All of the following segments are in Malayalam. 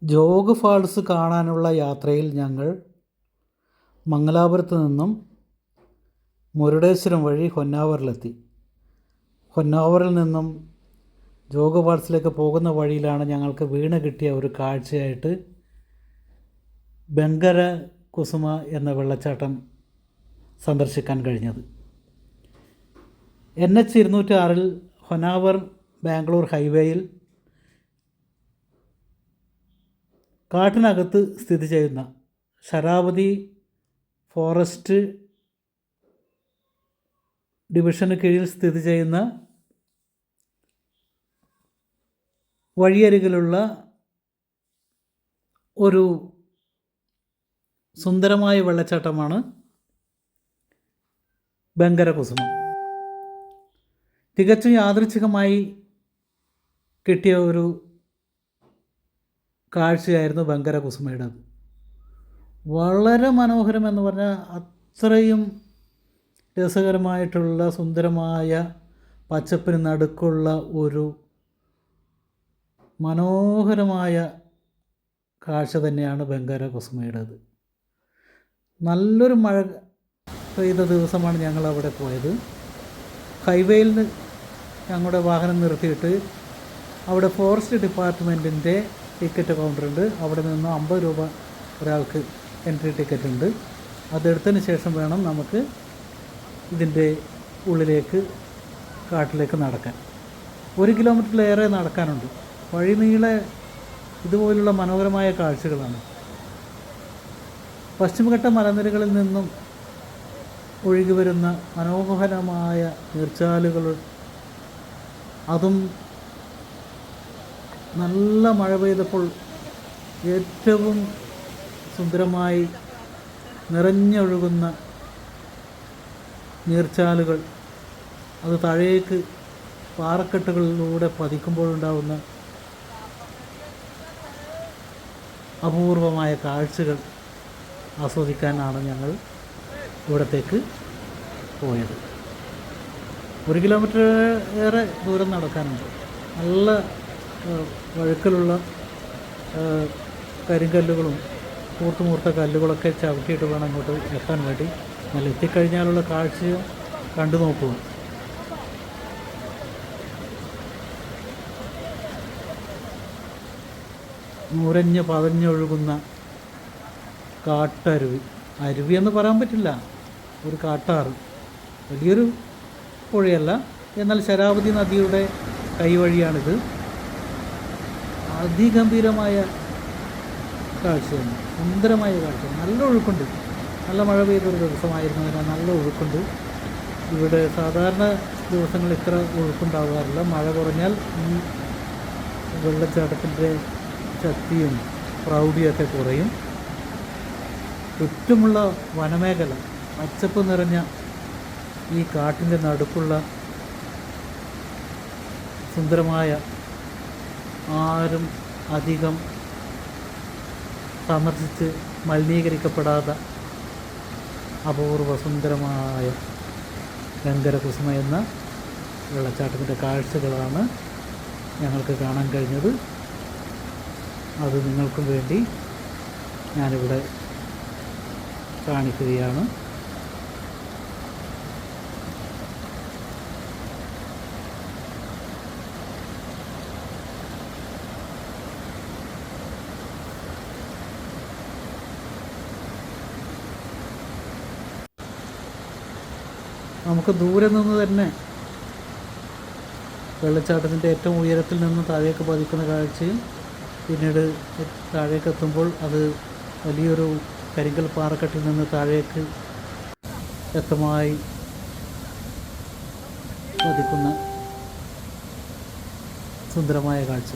ജോഗ് ഫാൾസ് കാണാനുള്ള യാത്രയിൽ ഞങ്ങൾ മംഗലാപുരത്ത് നിന്നും മുരുടേശ്വരം വഴി ഹൊന്നാവറിലെത്തി. ഹൊന്നാവറിൽ നിന്നും ജോഗ് ഫാൾസിലേക്ക് പോകുന്ന വഴിയിലാണ് ഞങ്ങൾക്ക് വീണ് കിട്ടിയ ഒരു കാഴ്ചയായിട്ട് ബംഗര കുസുമ എന്ന വെള്ളച്ചാട്ടം സന്ദർശിക്കാൻ കഴിഞ്ഞത്. NH 206 ഹൊന്നാവർ ബാംഗ്ലൂർ ഹൈവേയിൽ കാട്ടിനകത്ത് സ്ഥിതി ചെയ്യുന്ന ശരാവതി ഫോറസ്റ്റ് ഡിവിഷന് കീഴിൽ സ്ഥിതി ചെയ്യുന്ന വഴിയരികിലുള്ള ഒരു സുന്ദരമായ വെള്ളച്ചാട്ടമാണ് ബംഗര കുസുമം. തികച്ചും യാദൃച്ഛികമായി കിട്ടിയ ഒരു കാഴ്ചയായിരുന്നു ബംഗര കുസുമയുടേത്. വളരെ മനോഹരമെന്ന് പറഞ്ഞാൽ അത്രയും രസകരമായിട്ടുള്ള സുന്ദരമായ പച്ചപ്പിന് നടുക്കുള്ള ഒരു മനോഹരമായ കാഴ്ച തന്നെയാണ് ബംഗര കുസുമയുടേത്. നല്ലൊരു മഴ പെയ്ത ദിവസമാണ് ഞങ്ങൾ അവിടെ പോയത്. ഹൈവേയിൽ ഞങ്ങളുടെ വാഹനം നിർത്തിയിട്ട് അവിടെ ഫോറസ്റ്റ് ഡിപ്പാർട്ട്മെൻറ്റിൻ്റെ ടിക്കറ്റ് കൗണ്ടറുണ്ട്. അവിടെ നിന്ന് 50 രൂപ ഒരാൾക്ക് എൻട്രി ടിക്കറ്റ് ഉണ്ട്. അതെടുത്തതിന് ശേഷം വേണം നമുക്ക് ഇതിൻ്റെ ഉള്ളിലേക്ക് കാട്ടിലേക്ക് നടക്കാൻ. 1 കിലോമീറ്ററിലേറെ നടക്കാനുണ്ട്. വഴി നീളെ ഇതുപോലുള്ള മനോഹരമായ കാഴ്ചകളാണ്. പശ്ചിമഘട്ട മലനിരകളിൽ നിന്നും ഒഴുകി വരുന്ന മനോഹരമായ നീർച്ചാലുകൾ, അതും നല്ല മഴ പെയ്തപ്പോൾ ഏറ്റവും സുന്ദരമായി നിറഞ്ഞൊഴുകുന്ന നീർച്ചാലുകൾ, അത് താഴേക്ക് പാറക്കെട്ടുകളിലൂടെ പതിക്കുമ്പോഴുണ്ടാകുന്ന അപൂർവമായ കാഴ്ചകൾ ആസ്വദിക്കാനാണ് ഞങ്ങൾ ഇവിടത്തേക്ക് പോയത്. 1 കിലോമീറ്റർ ഏറെ ദൂരം നടക്കാനുണ്ട്. നല്ല വഴുക്കലുള്ള കരിങ്കല്ലുകളും കൂർത്തുമൂർത്ത കല്ലുകളൊക്കെ ചവിട്ടിയിട്ട് വേണം അങ്ങോട്ട് എത്താൻ വേണ്ടി. നല്ല എത്തിക്കഴിഞ്ഞാലുള്ള കാഴ്ച കണ്ടു നോക്കുക. നുരഞ്ഞ് പതഞ്ഞൊഴുകുന്ന കാട്ടരുവി, അരുവി എന്ന് പറയാൻ പറ്റില്ല, ഒരു കാട്ടാറ്. വലിയൊരു പുഴയല്ല, എന്നാൽ ശരാവതി നദിയുടെ കൈവഴിയാണിത്. അതിഗംഭീരമായ കാഴ്ചയാണ്, സുന്ദരമായ കാഴ്ച. നല്ല ഒഴുക്കുണ്ട്. നല്ല മഴ പെയ്തൊരു ദിവസമായിരുന്നതിനാൽ നല്ല ഒഴുക്കുണ്ട്. ഇവിടെ സാധാരണ ദിവസങ്ങളിൽ ഇത്ര ഒഴുക്കുണ്ടാകാറില്ല. മഴ കുറഞ്ഞാൽ ഈ വെള്ളച്ചാട്ടത്തിൻ്റെ ശക്തിയും പ്രൗഢിയൊക്കെ കുറയും. ചുറ്റുമുള്ള വനമേഖല, പച്ചപ്പ് നിറഞ്ഞ ഈ കാട്ടിൻ്റെ നടുക്കുള്ള സുന്ദരമായ, ആരും അധികം സന്ദർശിച്ച് മലിനീകരിക്കപ്പെടാത്ത അപൂർവ സുന്ദരമായ ബംഗര കുസുമ എന്ന വെള്ളച്ചാട്ടത്തിൻ്റെ കാഴ്ചകളാണ് ഞങ്ങൾക്ക് കാണാൻ കഴിഞ്ഞത്. അത് നിങ്ങൾക്കും വേണ്ടി ഞാനിവിടെ കാണിക്കുകയാണ്. നമുക്ക് ദൂരെ നിന്ന് തന്നെ വെള്ളച്ചാട്ടത്തിൻ്റെ ഏറ്റവും ഉയരത്തിൽ നിന്ന് താഴേക്ക് പതിക്കുന്ന കാഴ്ചയും, പിന്നീട് താഴേക്ക് എത്തുമ്പോൾ അത് വലിയൊരു കരിങ്കൽ പാറക്കെട്ടിൽ നിന്ന് താഴേക്ക് വ്യക്തമായി പതിക്കുന്ന സുന്ദരമായ കാഴ്ച.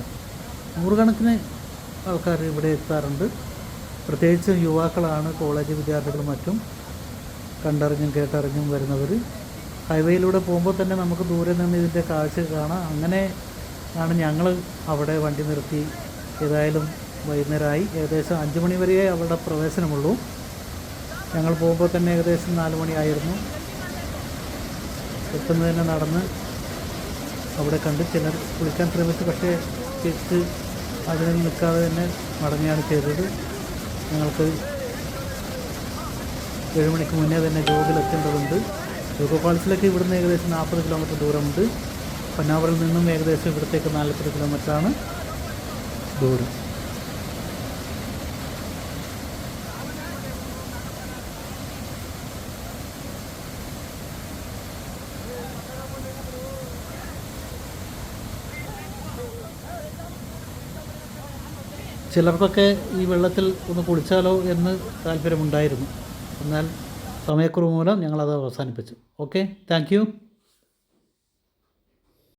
നൂറുകണക്കിന് ആൾക്കാർ ഇവിടെ എത്താറുണ്ട്. പ്രത്യേകിച്ച് യുവാക്കളാണ്, കോളേജ് വിദ്യാർത്ഥികളും മറ്റും കണ്ടറിഞ്ഞും കേട്ടറിഞ്ഞും വരുന്നവർ. ഹൈവേയിലൂടെ പോകുമ്പോൾ തന്നെ നമുക്ക് ദൂരെ നിന്ന് ഇതിൻ്റെ കാഴ്ച കാണാം. അങ്ങനെ ആണ് ഞങ്ങൾ അവിടെ വണ്ടി നിർത്തി. ഏതായാലും വൈകുന്നേരമായി, ഏകദേശം 5 മണി വരെയേ അവിടെ പ്രവേശനമുള്ളൂ. ഞങ്ങൾ പോകുമ്പോൾ തന്നെ ഏകദേശം 4 മണിയായിരുന്നു. എത്തുന്നതിനെ നടന്ന് അവിടെ കണ്ട് ചിലർ കുളിക്കാൻ ശ്രമിച്ചു, പക്ഷേ തിരിച്ച് അതിൽ നിൽക്കാതെ തന്നെ മടങ്ങുകയാണ് ചെയ്തത്. ഞങ്ങൾക്ക് 7 മണിക്ക് മുന്നേ തന്നെ ജോഗിലെത്തേണ്ടതുണ്ട്. ജോഗോ ഫാൾസിലേക്ക് ഇവിടുന്ന് ഏകദേശം 40 കിലോമീറ്റർ ദൂരമുണ്ട്. പന്നാവറിൽ നിന്നും ഏകദേശം ഇവിടത്തേക്ക് 40 കിലോമീറ്ററാണ് ദൂരം. ചിലർക്കൊക്കെ ഈ വെള്ളത്തിൽ ഒന്ന് കുളിച്ചാലോ എന്ന് താല്പര്യമുണ്ടായിരുന്നു. എന്നാൽ സമയക്കുറവ് മൂലം ഞങ്ങളത് അവസാനിപ്പിച്ചു. Okay, thank you.